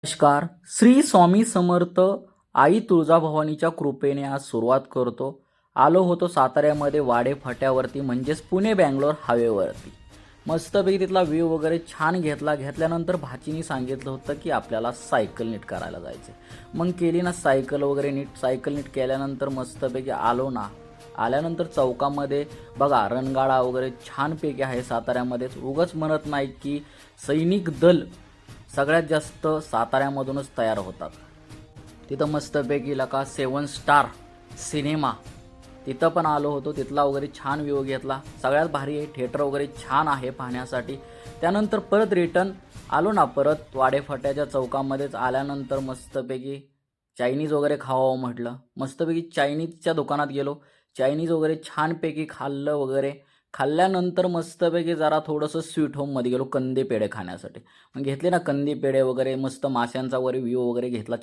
नमस्कार. श्री स्वामी समर्थ. आई तुळजाभवानीच्या कृपेने आज सुरुवात करतो. आलो होतो साताऱ्यामध्ये वाडे फाट्यावरती म्हणजेच पुणे बँगलोर हायवेवरती. मस्तपैकी तिथला व्ह्यू वगैरे छान घेतल्यानंतर भाचीनी सांगितलं होतं की आपल्याला सायकल नीट करायला जायचं. मग केली ना सायकल वगैरे नीट. सायकल नीट केल्यानंतर मस्तपैकी आलो ना. आल्यानंतर चौकामध्ये बघा रणगाडा वगैरे छानपैकी आहे साताऱ्यामध्येच. उगाच म्हणत नाही की सैनिक दल सगळ्यात जास्त साताऱ्यामधूनच तयार होतात. तिथं मस्तपैकी लका 7 स्टार सिनेमा तिथं पण आलो होतो. तिथला वगैरे छान व्ह्यू घेतला. सगळ्यात भारी आहे, थिएटर वगैरे छान आहे पाहण्यासाठी. त्यानंतर परत रिटर्न आलो ना. परत वाडेफाट्याच्या चौकामध्येच आल्यानंतर मस्तपैकी चायनीज वगैरे खावावं म्हटलं. मस्तपैकी चायनीजच्या दुकानात गेलो. चायनीज वगैरे छानपैकी खाल्लं वगैरे. खाल्ल्यानंतर मस्तपैकी जरा थोडंसं स्वीट होममध्ये गेलो कंदी पेढे खाण्यासाठी. मग घेतले ना कंदी पेढे वगैरे. मस्त माशांचा वगैरे व्ह्यू वगैरे घेतला.